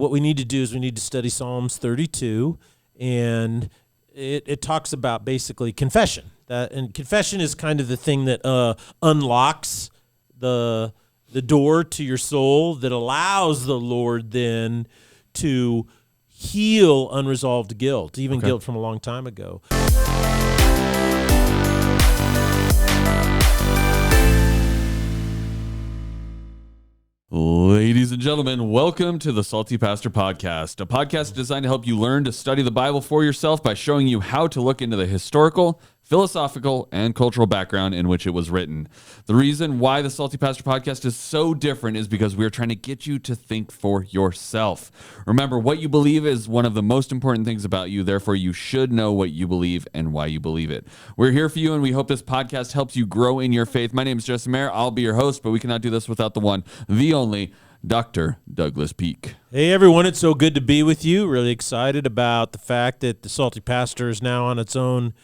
what we need to do is we need to study Psalms 32, and it talks about basically confession. And confession is kind of the thing that unlocks the door to your soul, that allows the Lord then to heal unresolved guilt, even guilt from a long time ago. Ladies and gentlemen, welcome to the Salty Pastor Podcast, a podcast designed to help you learn to study the Bible for yourself by showing you how to look into the historical, philosophical, and cultural background in which it was written. The reason why the Salty Pastor Podcast is so different is because we're trying to get you to think for yourself. Remember, what you believe is one of the most important things about you. Therefore, you should know what you believe and why you believe it. We're here for you, and we hope this podcast helps you grow in your faith. My name is Maher. I'll be your host, but we cannot do this without the one, the only, Dr. Douglas Peake. Hey, everyone. It's so good to be with you. Really excited about the fact that the Salty Pastor is now on its own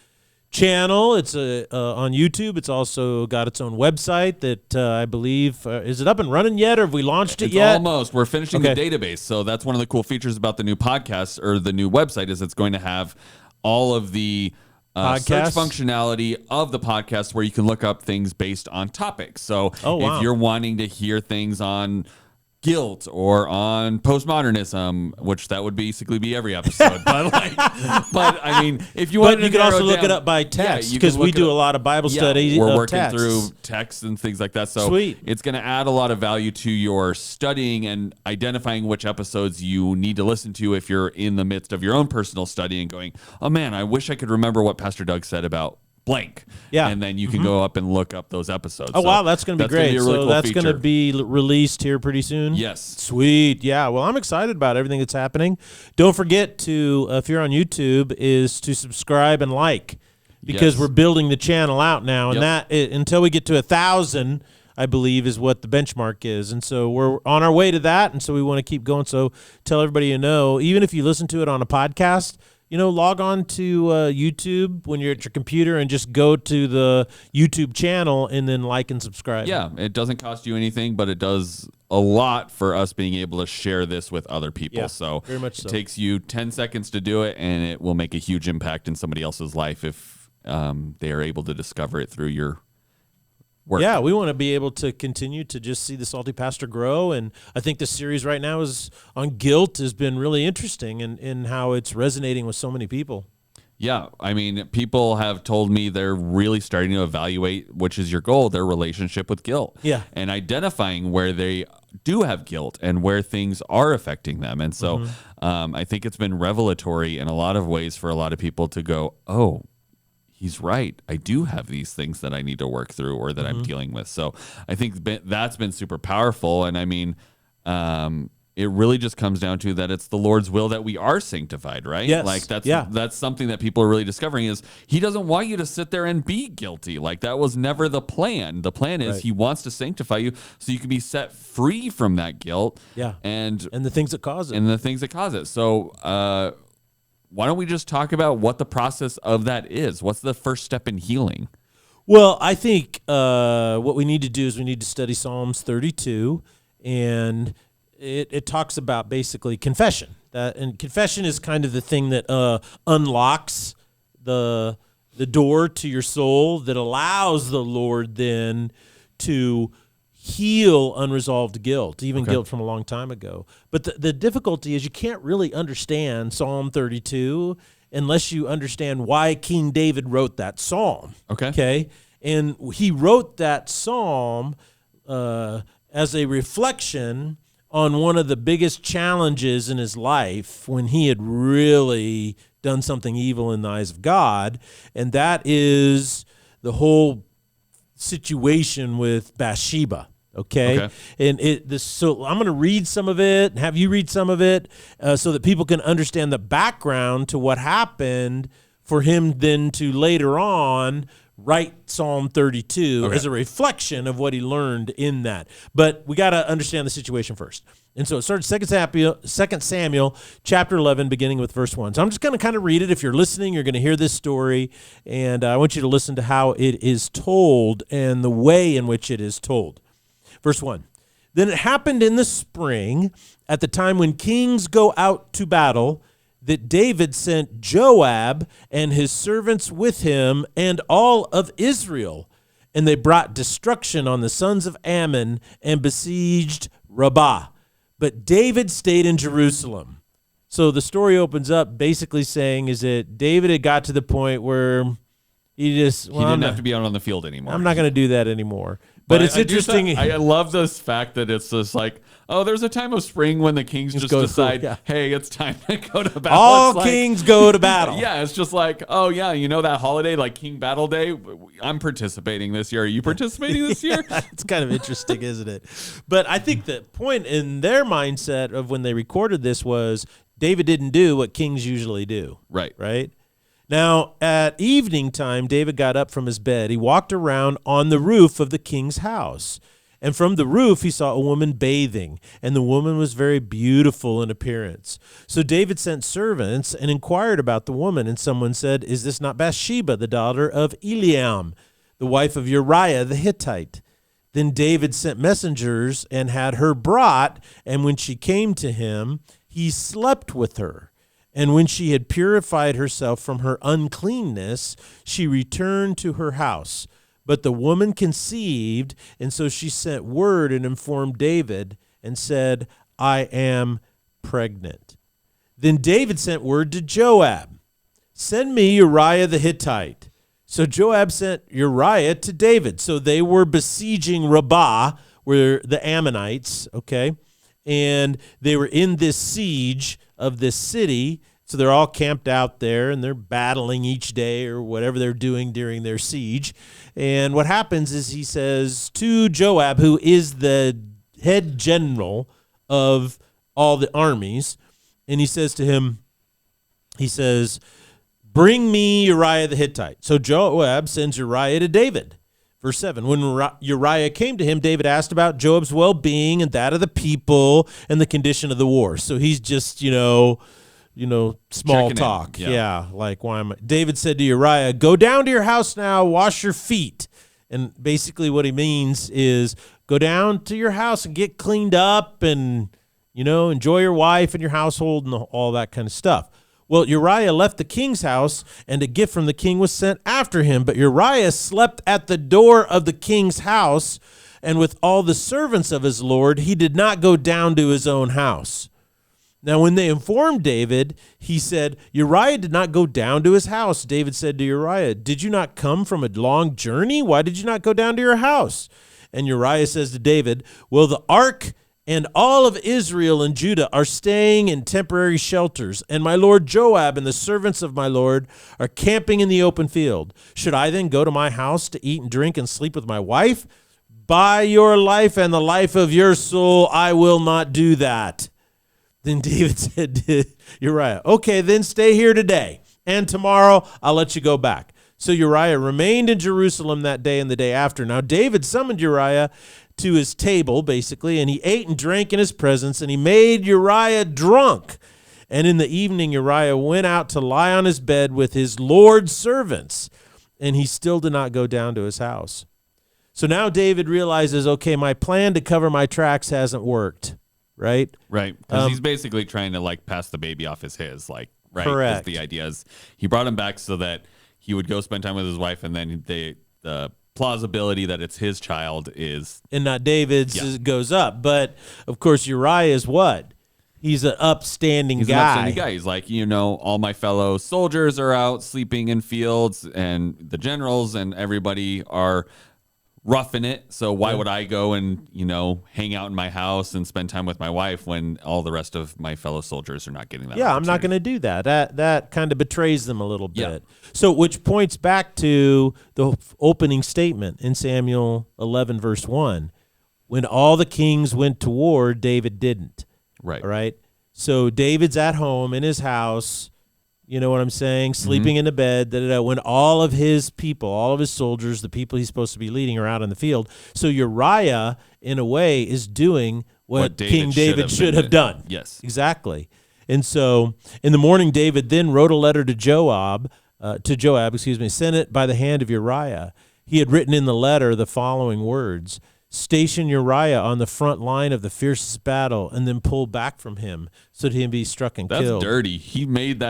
channel. It's on YouTube. It's also got its own website that I believe, is it up and running yet, or have we launched it yet? Almost. We're finishing the database. So that's one of the cool features about the new podcast, or the new website, is it's going to have all of the search functionality of the podcast where you can look up things based on topics. So if you're wanting to hear things on guilt or on postmodernism, which that would basically be every episode, but I mean, if you want, you can also look it up by text, because we do a lot of Bible study. We're working through texts and things like that, so it's going to add a lot of value to your studying and identifying which episodes you need to listen to if you're in the midst of your own personal study and going, oh man, I wish I could remember what Pastor Doug said about blank. Yeah. And then you can go up and look up those episodes. Oh, wow. That's going to be great. That's going to be released here pretty soon? Yes. Sweet. Yeah. Well, I'm excited about everything that's happening. Don't forget to, if you're on YouTube, is to subscribe and like, because we're building the channel out now. And that, until we get to 1,000, I believe, is what the benchmark is. And so we're on our way to that. And so we want to keep going. So tell everybody you know, even if you listen to it on a podcast, log on to YouTube when you're at your computer and just go to the YouTube channel and then like and subscribe. Yeah, it doesn't cost you anything, but it does a lot for us being able to share this with other people. Yeah, so very much so. It takes you 10 seconds to do it, and it will make a huge impact in somebody else's life if they are able to discover it through your work. Yeah, we want to be able to continue to just see the Salty Pastor grow, and I think this series right now is on guilt has been really interesting in how it's resonating with so many people. Yeah, I mean, people have told me they're really starting to evaluate, which is your goal, their relationship with guilt. Yeah. And identifying where they do have guilt and where things are affecting them. And so I think it's been revelatory in a lot of ways for a lot of people to go, oh, he's right. I do have these things that I need to work through or that I'm dealing with. So I think that's been super powerful. And I mean, it really just comes down to that it's the Lord's will that we are sanctified, right? Yes. Like that's something that people are really discovering is he doesn't want you to sit there and be guilty. Like that was never the plan. The plan is he wants to sanctify you so you can be set free from that guilt. Yeah. And the things that cause it. And the things that cause it. So, why don't we just talk about what the process of that is? What's the first step in healing? Well, I think what we need to do is we need to study Psalms 32, and it talks about basically confession. And confession is kind of the thing that unlocks the door to your soul, that allows the Lord then to heal unresolved guilt, even guilt from a long time ago. But the difficulty is you can't really understand Psalm 32 unless you understand why King David wrote that psalm. Okay? And he wrote that psalm as a reflection on one of the biggest challenges in his life when he had really done something evil in the eyes of God, and that is the whole situation with Bathsheba. Okay. And so I'm going to read some of it and have you read some of it so that people can understand the background to what happened for him then to later on write Psalm 32 as a reflection of what he learned in that. But we got to understand the situation first. And so it starts 2 Samuel chapter 11, beginning with verse 1. So I'm just going to kind of read it. If you're listening, you're going to hear this story, and I want you to listen to how it is told and the way in which it is told. Verse 1. Then it happened in the spring, at the time when kings go out to battle, that David sent Joab and his servants with him and all of Israel. And they brought destruction on the sons of Ammon and besieged Rabbah. But David stayed in Jerusalem. So the story opens up basically saying is that David had got to the point where he didn't have to be out on the field anymore. I'm not going to do that anymore. But it's interesting. I love this fact that it's just like, oh, there's a time of spring when the kings just decide, hey, it's time to go to battle. All kings go to battle. Yeah, it's just like, oh, yeah, you know that holiday, like King Battle Day? I'm participating this year. Are you participating this year? It's kind of interesting, isn't it? But I think the point in their mindset of when they recorded this was David didn't do what kings usually do. Right? Now, at evening time, David got up from his bed. He walked around on the roof of the king's house. And from the roof, he saw a woman bathing, and the woman was very beautiful in appearance. So David sent servants and inquired about the woman, and someone said, "Is this not Bathsheba, the daughter of Eliam, the wife of Uriah the Hittite?" Then David sent messengers and had her brought, and when she came to him, he slept with her. And when she had purified herself from her uncleanness, she returned to her house. But the woman conceived, and so she sent word and informed David and said, "I am pregnant." Then David sent word to Joab, "Send me Uriah the Hittite." So Joab sent Uriah to David. So they were besieging Rabbah, where the Ammonites, okay? And they were in this siege of this city. So they're all camped out there, and they're battling each day or whatever they're doing during their siege. And what happens is he says to Joab, who is the head general of all the armies, and he says to him, "Bring me Uriah the Hittite." So Joab sends Uriah to David. Verse 7, when Uriah came to him, David asked about Joab's well-being and that of the people and the condition of the war. So he's just, small checking talk. in. Yeah, like why am I? David said to Uriah, "Go down to your house now, wash your feet." And basically what he means is go down to your house and get cleaned up and, enjoy your wife and your household and all that kind of stuff. Well, Uriah left the king's house, and a gift from the king was sent after him. But Uriah slept at the door of the king's house, and with all the servants of his lord, he did not go down to his own house. Now, when they informed David, he said, "Uriah did not go down to his house." David said to Uriah, "Did you not come from a long journey? Why did you not go down to your house?" And Uriah says to David, "Well, the ark and all of Israel and Judah are staying in temporary shelters, and my lord Joab and the servants of my lord are camping in the open field. Should I then go to my house to eat and drink and sleep with my wife? By your life and the life of your soul, I will not do that." Then David said to Uriah, "Okay, then stay here today, and tomorrow I'll let you go back." So Uriah remained in Jerusalem that day and the day after. Now David summoned Uriah to his table, basically, and he ate and drank in his presence, and he made Uriah drunk. And in the evening, Uriah went out to lie on his bed with his Lord's servants, and he still did not go down to his house. So now David realizes, okay, my plan to cover my tracks hasn't worked. Right? Right. Because he's basically trying to pass the baby off as his, right? Correct. The idea is he brought him back so that he would go spend time with his wife, and then the plausibility that it's his child is... And not David's goes up. But, of course, Uriah is what? He's an upstanding He's guy. An upstanding guy. He's like, all my fellow soldiers are out sleeping in fields, and the generals and everybody are roughing it. So why would I go and, hang out in my house and spend time with my wife when all the rest of my fellow soldiers are not getting that? Yeah, I'm not going to do that. That kind of betrays them a little bit. Yeah. So which points back to the opening statement in Samuel 11, verse 1. When all the kings went to war, David didn't. Right. All right. So David's at home in his house. You know what I'm saying? Sleeping in the bed. When all of his people, all of his soldiers, the people he's supposed to be leading, are out in the field. So Uriah, in a way, is doing what King David should have done. Yes. Exactly. And so in the morning, David then wrote a letter to Joab, sent it by the hand of Uriah. He had written in the letter the following words: station Uriah on the front line of the fiercest battle and then pull back from him so that he'd be struck and killed. That's dirty. He made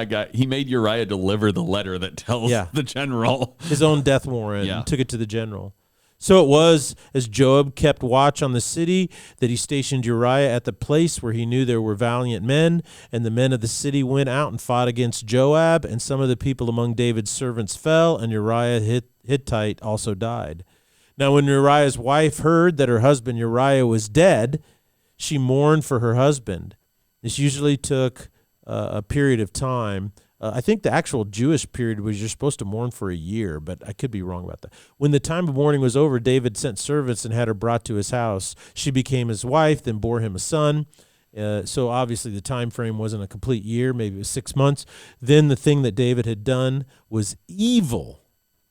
Uriah deliver the letter that tells the general his own death warrant Yeah. and took it to the general. So it was, as Joab kept watch on the city, that he stationed Uriah at the place where he knew there were valiant men, and the men of the city went out and fought against Joab, and some of the people among David's servants fell, and Uriah Hittite also died. Now when Uriah's wife heard that her husband Uriah was dead, she mourned for her husband. This usually took a period of time. I think the actual Jewish period was you're supposed to mourn for a year, but I could be wrong about that. When the time of mourning was over, David sent servants and had her brought to his house. She became his wife, then bore him a son. So obviously the time frame wasn't a complete year, maybe it was 6 months. Then the thing that David had done was evil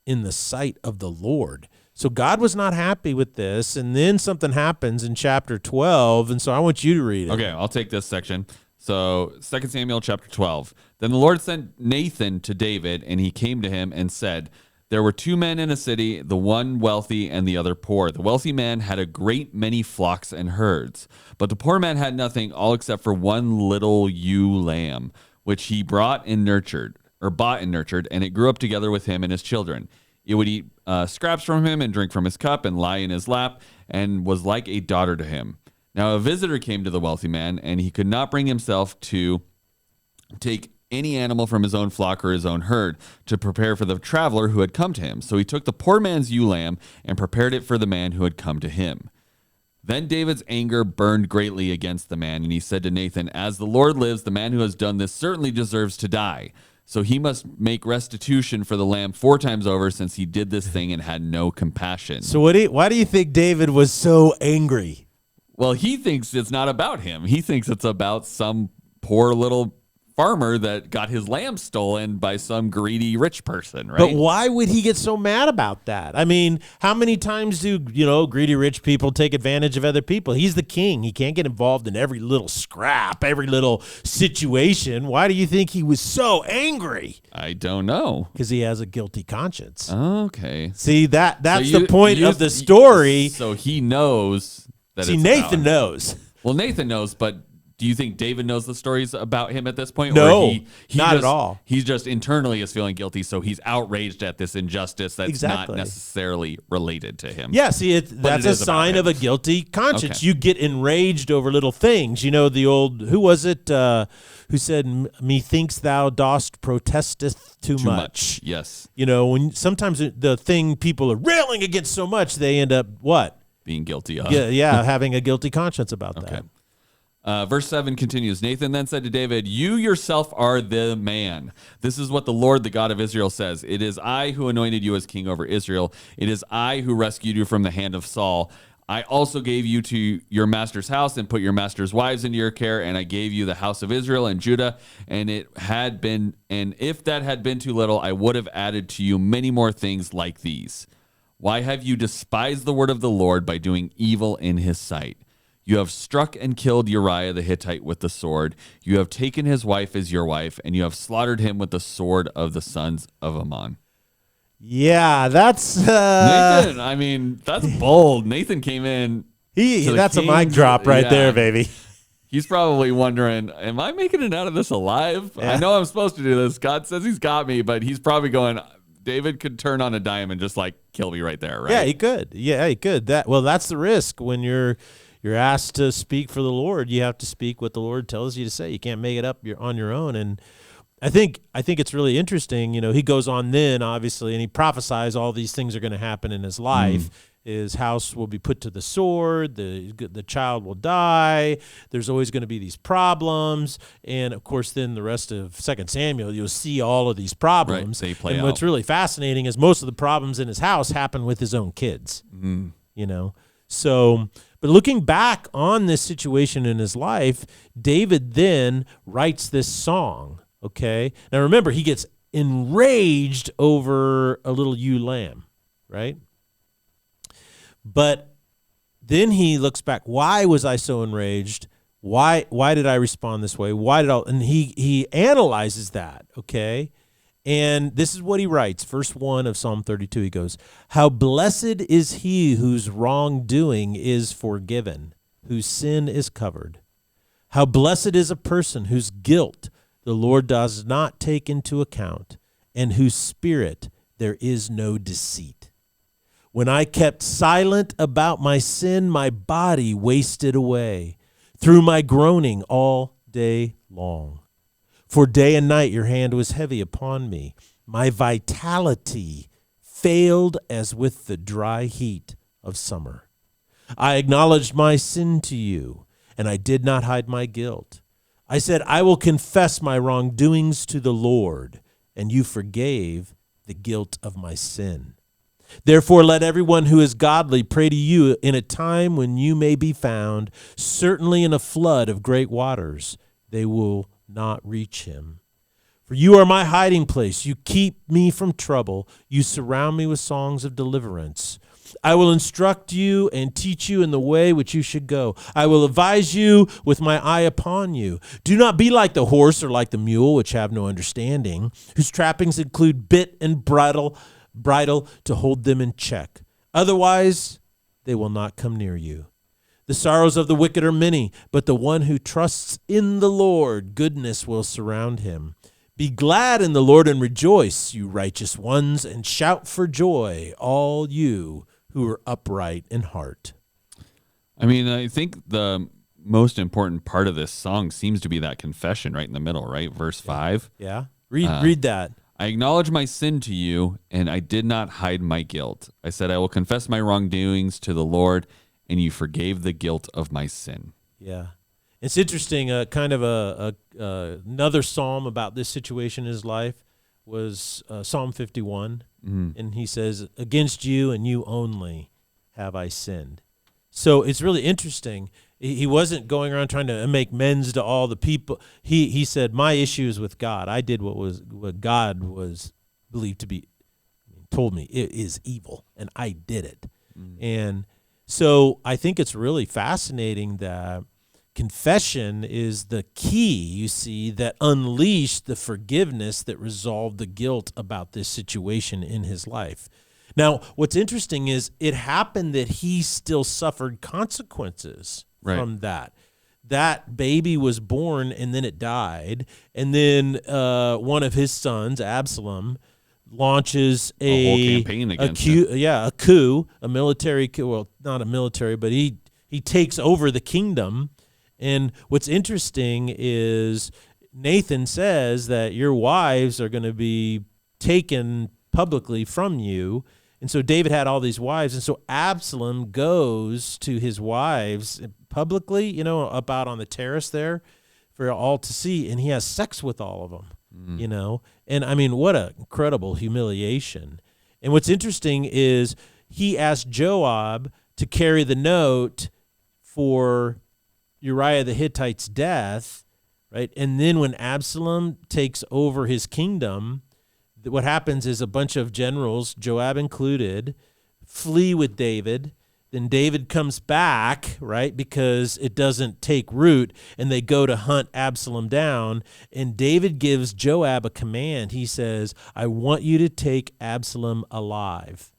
in the sight of the Lord. So God was not happy with this, and then something happens in chapter 12, and so I want you to read it. Okay, I'll take this section. So 2 Samuel chapter 12. Then the Lord sent Nathan to David, and he came to him and said, there were two men in a city, the one wealthy and the other poor. The wealthy man had a great many flocks and herds, but the poor man had nothing, all except for one little ewe lamb, which he bought and nurtured, and it grew up together with him and his children. It would eat scraps from him and drink from his cup and lie in his lap, and was like a daughter to him. Now a visitor came to the wealthy man, and he could not bring himself to take any animal from his own flock or his own herd to prepare for the traveler who had come to him. So he took the poor man's ewe lamb and prepared it for the man who had come to him. Then David's anger burned greatly against the man, and he said to Nathan, as the Lord lives, the man who has done this certainly deserves to die. So he must make restitution for the lamb 4 times over, since he did this thing and had no compassion. So why do you think David was so angry? Well, he thinks it's not about him. He thinks it's about some poor little farmer that got his lamb stolen by some greedy rich person, right? But why would he get so mad about that? I mean, how many times do, greedy rich people take advantage of other people? He's the king. He can't get involved in every little scrap, every little situation. Why do you think he was so angry? I don't know. Because he has a guilty conscience. Okay. See, that's the point of the story. So he knows that See, it's Nathan about him. knows. Well, Nathan knows, but do you think David knows the stories about him at this point? No, or he not at all. He's just internally is feeling guilty, so he's outraged at this injustice that's Exactly. not necessarily related to him. Yeah, see, that's it a is about sign him. of a guilty conscience. Okay. You get enraged over little things. The old, who was it who said, methinks thou dost protesteth too much. Yes. When sometimes the thing people are railing against so much, they end up what? Being guilty of. Yeah, having a guilty conscience about Okay. that. Verse 7 continues. Nathan then said to David, you yourself are the man. This is what the Lord, the God of Israel, says. It is I who anointed you as king over Israel. It is I who rescued you from the hand of Saul. I also gave you to your master's house and put your master's wives into your care, and I gave you the house of Israel and Judah. And if that had been too little, I would have added to you many more things like these. Why have you despised the word of the Lord by doing evil in his sight? You have struck and killed Uriah the Hittite with the sword. You have taken his wife as your wife, and you have slaughtered him with the sword of the sons of Ammon. Yeah, that's Nathan, I mean, that's bold. Nathan came in. That's a mic drop right there, baby. He's probably wondering, am I making it out of this alive? Yeah. I know I'm supposed to do this. God says he's got me, but he's probably going, David could turn on a dime and just kill me right there, right? Yeah, he could. Yeah, he could. That's the risk when you're asked to speak for the Lord. You have to speak what the Lord tells you to say. You can't make it up on your own. And I think it's really interesting. He goes on then, obviously, and he prophesies all these things are going to happen in his life. His house will be put to the sword. The child will die. There's always going to be these problems. And, of course, then the rest of 2 Samuel, you'll see all of these problems. Right, they play and out. what's really fascinating is most of the problems in his house happen with his own kids. So, but looking back on this situation in his life, David then writes this song, okay? Now remember, he gets enraged over a little ewe lamb, right? But then he looks back, why was I so enraged? Why did I respond this way? And he analyzes that, okay? And this is what he writes, verse 1 of Psalm 32. He goes, "How blessed is he whose wrongdoing is forgiven, whose sin is covered. How blessed is a person whose guilt the Lord does not take into account, and whose spirit there is no deceit. When I kept silent about my sin, my body wasted away through my groaning all day long. For day and night your hand was heavy upon me. My vitality failed as with the dry heat of summer. I acknowledged my sin to you, and I did not hide my guilt. I said, I will confess my wrongdoings to the Lord, and you forgave the guilt of my sin. Therefore, let everyone who is godly pray to you in a time when you may be found. Certainly in a flood of great waters, they will not reach him. For you are my hiding place. You keep me from trouble. You surround me with songs of deliverance. I will instruct you and teach you in the way which you should go. I will advise you with my eye upon you. Do not be like the horse or like the mule, which have no understanding, whose trappings include bit and bridle to hold them in check. Otherwise, they will not come near you. The sorrows of the wicked are many, but the one who trusts in the Lord, goodness will surround him. Be glad in the Lord and rejoice, you righteous ones, and shout for joy, all you who are upright in heart. I mean, I think the most important part of this song seems to be that confession right in the middle, right? Verse 5. Yeah. Read that. I acknowledge my sin to you, and I did not hide my guilt. I said, I will confess my wrongdoings to the Lord, and you forgave the guilt of my sin. Yeah. It's interesting, kind of another psalm about this situation in his life was Psalm 51. Mm-hmm. And he says, against you and you only have I sinned. So it's really interesting. He wasn't going around trying to make amends to all the people. He said, my issue is with God. I did what God was believed to be, told me it is evil, and I did it. Mm-hmm. And so I think it's really fascinating that confession is the key, you see, that unleashed the forgiveness that resolved the guilt about this situation in his life. Now, what's interesting is it happened that he still suffered consequences from that. That baby was born and then it died. And then one of his sons, Absalom, launches a whole campaign against him. A coup, a military coup. Well, not a military, but he takes over the kingdom. And what's interesting is Nathan says that your wives are going to be taken publicly from you. And so David had all these wives. And so Absalom goes to his wives publicly, up out on the terrace there for all to see. And he has sex with all of them, And I mean, what an incredible humiliation. And what's interesting is he asked Joab to carry the note for Uriah the Hittite's death, right? And then when Absalom takes over his kingdom, what happens is a bunch of generals, Joab included, flee with David. Then David comes back, right, because it doesn't take root, and they go to hunt Absalom down. And David gives Joab a command. He says, I want you to take Absalom alive.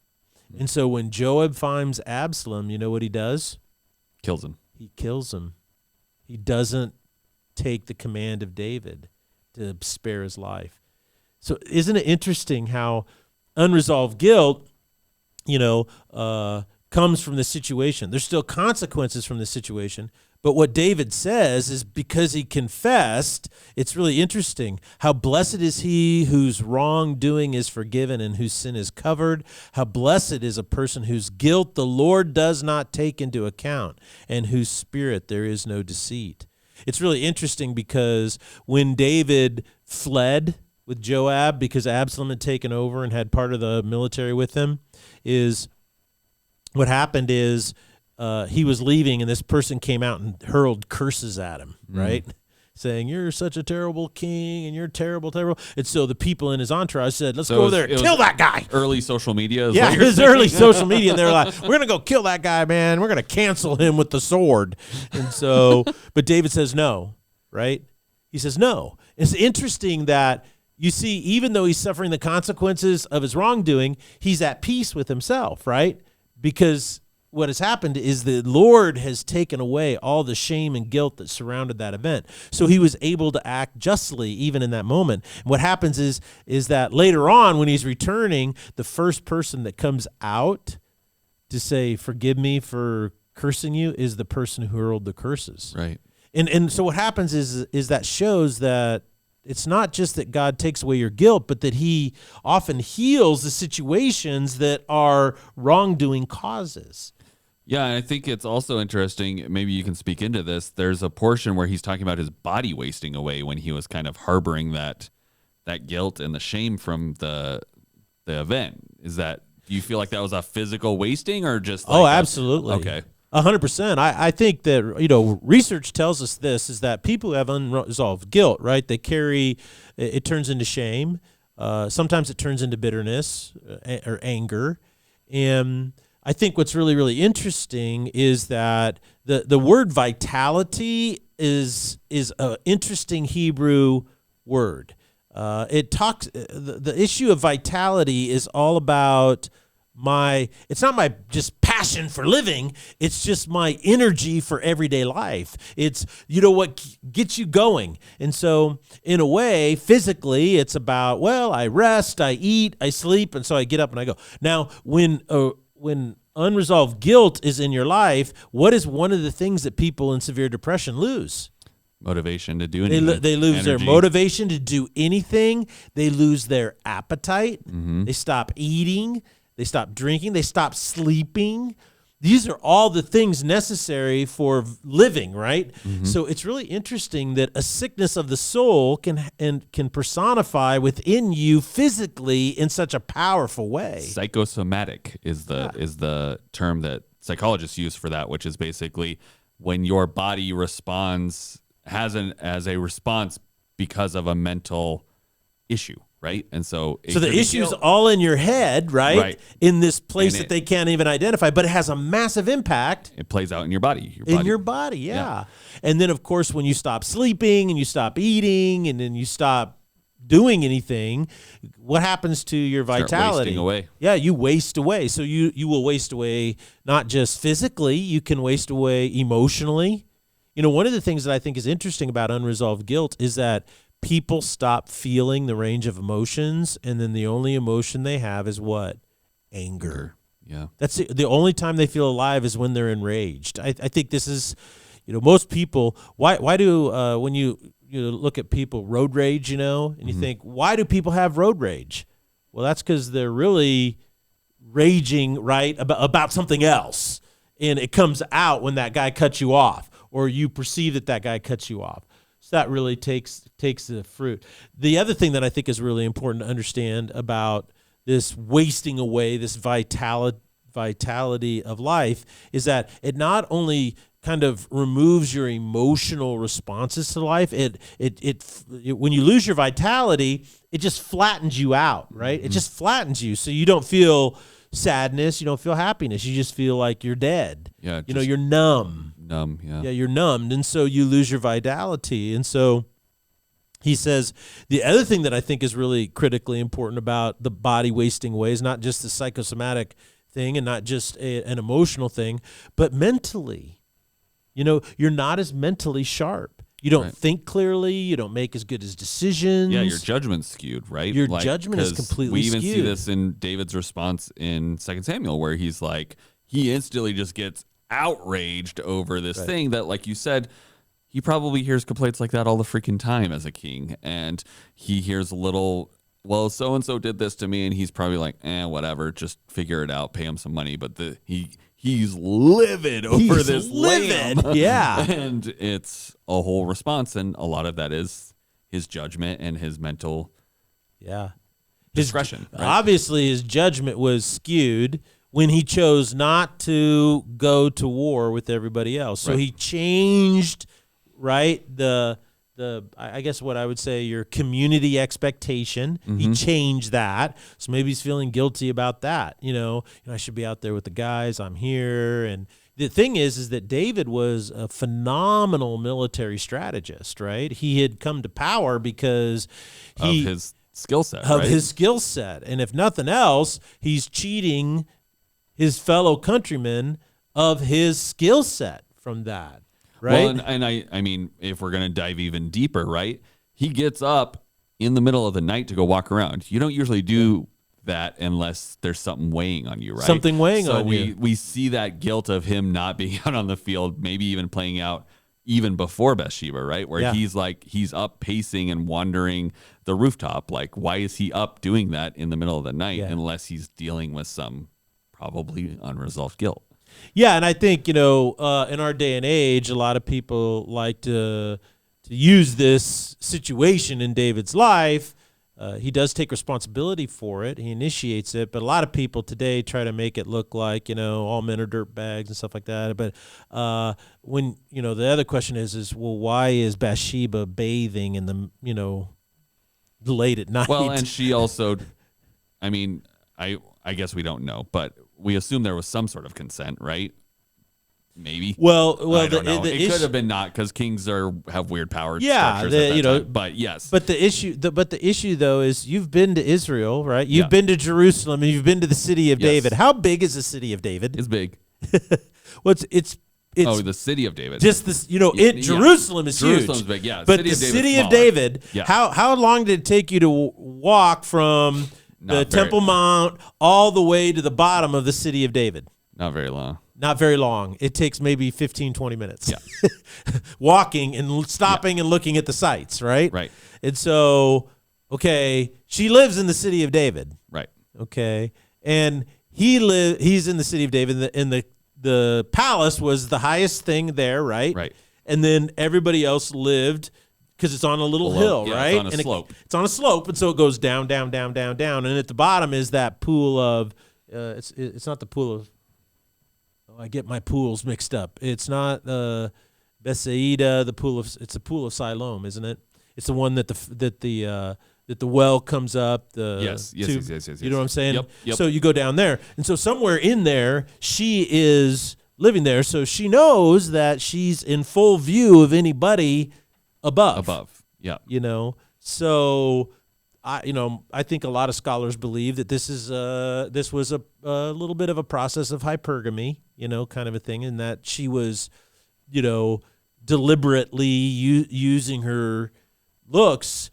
And so when Joab finds Absalom, you know what he does? Kills him. He kills him. He doesn't take the command of David to spare his life. So isn't it interesting how unresolved guilt, comes from the situation? There's still consequences from the situation. But what David says is because he confessed, it's really interesting. How blessed is he whose wrongdoing is forgiven and whose sin is covered. How blessed is a person whose guilt the Lord does not take into account and whose spirit there is no deceit. It's really interesting because when David fled with Joab because Absalom had taken over and had part of the military with him, is what happened is he was leaving, and this person came out and hurled curses at him, right? Saying, you're such a terrible king, and you're terrible. And so the people in his entourage said, let's go over there and kill that guy. Early social media? Yeah, it was early social media, and they're like, we're going to go kill that guy, man. We're going to cancel him with the sword. And so, but David says no, right? He says no. It's interesting that you see, even though he's suffering the consequences of his wrongdoing, he's at peace with himself, right? Because what has happened is the Lord has taken away all the shame and guilt that surrounded that event. So he was able to act justly even in that moment. And what happens is that later on when he's returning, the first person that comes out to say, forgive me for cursing you, is the person who hurled the curses. Right. And so what happens is that shows that it's not just that God takes away your guilt, but that he often heals the situations that are wrongdoing causes. Yeah, and I think it's also interesting, maybe you can speak into this, there's a portion where he's talking about his body wasting away when he was kind of harboring that guilt and the shame from the event. Do you feel like that was a physical wasting or just like absolutely. Okay. 100%. I think that, research tells us this, is that people who have unresolved guilt, right, they carry, it turns into shame. Sometimes it turns into bitterness or anger. And I think what's really, really interesting is that the word vitality is an interesting Hebrew word. It talks, the issue of vitality is all about it's not my just passion for living, it's just my energy for everyday life. It's, what gets you going. And so in a way, physically, it's about, well, I rest, I eat, I sleep, and so I get up and I go. Now, when unresolved guilt is in your life, what is one of the things that people in severe depression lose? Motivation to do anything. They lose Energy. their motivation to do anything. They lose their appetite. Mm-hmm. They stop eating. They stop drinking. They stop sleeping. These are all the things necessary for living, right? Mm-hmm. So it's really interesting that a sickness of the soul can personify within you physically in such a powerful way. Psychosomatic is the term that psychologists use for that, which is basically when your body responds as a response because of a mental issue. Right. And so the issue's all in your head, right? In this place that they can't even identify, but it has a massive impact. It plays out in your body. Your body, yeah. And then, of course, when you stop sleeping and you stop eating and then you stop doing anything, what happens to your vitality? Start wasting away. Yeah, you waste away. So you will waste away not just physically, you can waste away emotionally. One of the things that I think is interesting about unresolved guilt is that people stop feeling the range of emotions, and then the only emotion they have is what? Anger. Yeah. That's the only time they feel alive is when they're enraged. I think this is, most people, why do, when you look at people, road rage, and you think, why do people have road rage? Well, that's because they're really raging, right, about something else. And it comes out when that guy cuts you off, or you perceive that guy cuts you off. So that really takes the fruit. The other thing that I think is really important to understand about this wasting away, this vitality of life, is that it not only kind of removes your emotional responses to life. It when you lose your vitality, it just flattens you out, right? Mm-hmm. It just flattens you, so you don't feel sadness, you don't feel happiness. You just feel like you're dead. Yeah, you're numb. Yeah, you're numbed, and so you lose your vitality. And so he says the other thing that I think is really critically important about the body wasting away is not just the psychosomatic thing and not just an emotional thing, but mentally. You're not as mentally sharp. You don't think clearly. You don't make as good as decisions. Yeah, your judgment's skewed, right? Your judgment is completely skewed. We even see this in David's response in 2 Samuel, where he's like, he instantly just gets outraged over this thing that, like you said, he probably hears complaints like that all the freaking time as a king. And he hears a little, well, so-and-so did this to me, and he's probably like, whatever, just figure it out, pay him some money. But he's livid over this lamb. Yeah. And it's a whole response, and a lot of that is his judgment and his mental discretion. Right? Obviously, his judgment was skewed when he chose not to go to war with everybody else. So he changed, the I guess what I would say your community expectation. Mm-hmm. He changed that. So maybe he's feeling guilty about that. I should be out there with the guys. I'm here. And the thing is that David was a phenomenal military strategist, right? He had come to power because of his skill set, of right? his skill set. And if nothing else, he's cheating his fellow countrymen of his skill set from that, right? Well, and I mean, if we're going to dive even deeper, right? He gets up in the middle of the night to go walk around. You don't usually do that unless there's something weighing on you, right? Something weighing on you. So we see that guilt of him not being out on the field, maybe even playing out even before Bathsheba, right? Where he's up pacing and wandering the rooftop. Like, why is he up doing that in the middle of the night unless he's dealing with some probably unresolved guilt? Yeah, and I think, in our day and age, a lot of people like to use this situation in David's life. He does take responsibility for it. He initiates it. But a lot of people today try to make it look like, all men are dirt bags and stuff like that. But when, the other question is, well, why is Bathsheba bathing in the, late at night? Well, and she also, I mean, I guess we don't know, but we assume there was some sort of consent, right? Maybe. Well, I don't know. It could have been not, because kings have weird power structures at that time. But yes. But the issue though is you've been to Israel, right? You've been to Jerusalem, and you've been to the city of David. How big is the city of David? It's big. Well, it's the city of David. Just this, Jerusalem is huge. Jerusalem's big, yeah. But the city of David, how long did it take you to walk from the Temple Mount all the way to the bottom of the city of David? Not very long. Not very long. It takes maybe 15, 20 minutes. Yeah. Walking and stopping and looking at the sights, right? Right. And so, okay, she lives in the city of David. Right. Okay. And he's in the city of David, and the palace was the highest thing there, right? Right. And then everybody else lived, because it's on a little hill, right? It's on a slope. It's on a slope, and so it goes down, down, down, down, down. And at the bottom is that pool of it's not the pool of, I get my pools mixed up. It's not Bethsaida, it's the pool of Siloam, isn't it? It's the one that the well comes up. Yes. You know what I'm saying? Yep. So you go down there, and so somewhere in there, she is living there. So she knows that she's in full view of anybody above. Yeah. So I think a lot of scholars believe that this was a little bit of a process of hypergamy, kind of a thing, and that she was, deliberately using her looks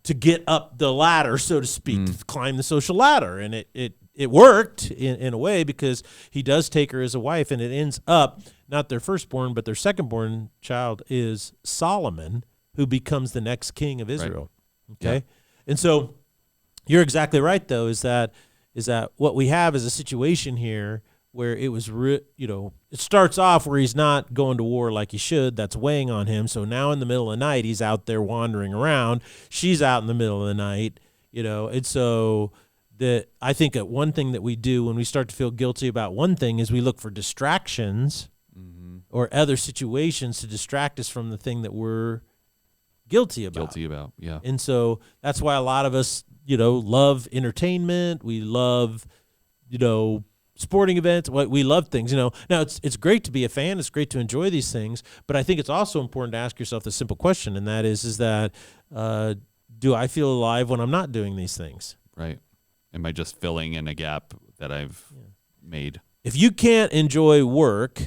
to get up the ladder, so to speak, to climb the social ladder. And it worked in a way, because he does take her as a wife, and it ends up not their firstborn, but their secondborn child is Solomon, who becomes the next king of Israel. Right. Okay. Yeah. And so you're exactly right, though, is that what we have is a situation here where it was, it starts off where he's not going to war like he should. That's weighing on him. So now in the middle of the night, he's out there wandering around. She's out in the middle of the night, and so I think that one thing that we do when we start to feel guilty about one thing is we look for distractions or other situations to distract us from the thing that we're guilty about, yeah. And so that's why a lot of us, love entertainment. We love, sporting events. We love things, Now it's great to be a fan. It's great to enjoy these things. But I think it's also important to ask yourself the simple question, and that is that do I feel alive when I'm not doing these things? Right. Am I just filling in a gap that I've made? If you can't enjoy work,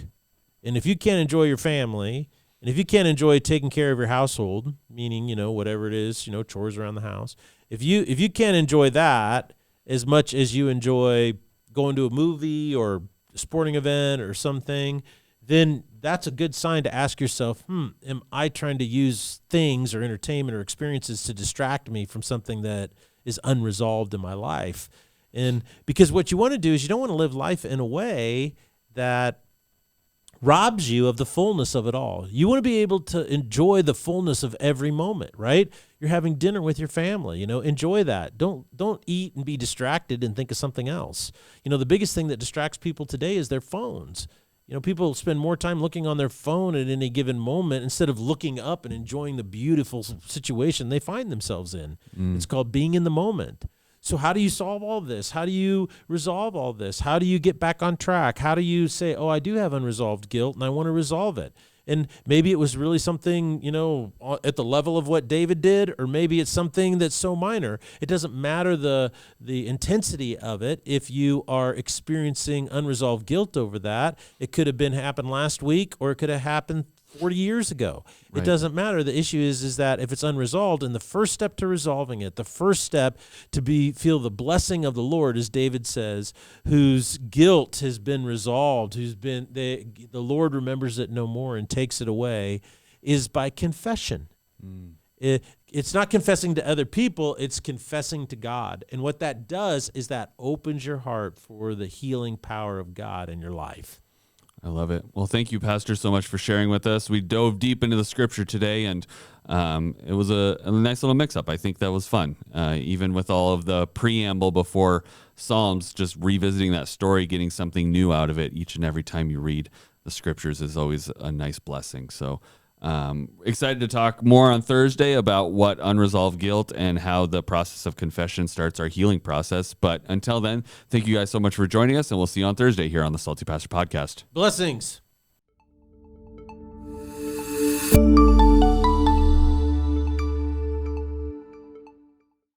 and if you can't enjoy your family, and if you can't enjoy taking care of your household, meaning, whatever it is, chores around the house, if you can't enjoy that as much as you enjoy going to a movie or a sporting event or something, then that's a good sign to ask yourself, am I trying to use things or entertainment or experiences to distract me from something that is unresolved in my life? And because what you want to do is you don't want to live life in a way that robs you of the fullness of it all. You want to be able to enjoy the fullness of every moment, right? You're having dinner with your family, enjoy that. Don't eat and be distracted and think of something else. The biggest thing that distracts people today is their phones. People spend more time looking on their phone at any given moment instead of looking up and enjoying the beautiful situation they find themselves in. It's called being in the moment. So how do you solve all this? How do you resolve all this? How do you get back on track? How do you say, I do have unresolved guilt and I want to resolve it? And maybe it was really something, at the level of what David did, or maybe it's something that's so minor. It doesn't matter the intensity of it. If you are experiencing unresolved guilt over that, it could have been happened last week, or it could have happened 40 years ago. It doesn't matter. The issue is that if it's unresolved, and the first step to resolving it, the first step to feel the blessing of the Lord, as David says, whose guilt has been resolved, the Lord remembers it no more and takes it away, is by confession. It's not confessing to other people, it's confessing to God. And what that does is that opens your heart for the healing power of God in your life. I love it. Well, thank you, Pastor, so much for sharing with us. We dove deep into the scripture today, and it was a nice little mix-up. I think that was fun. Even with all of the preamble before Psalms, just revisiting that story, getting something new out of it each and every time you read the scriptures is always a nice blessing. So excited to talk more on Thursday about what unresolved guilt and how the process of confession starts our healing process. But until then, thank you guys so much for joining us, and we'll see you on Thursday here on the Salty Pastor Podcast. Blessings.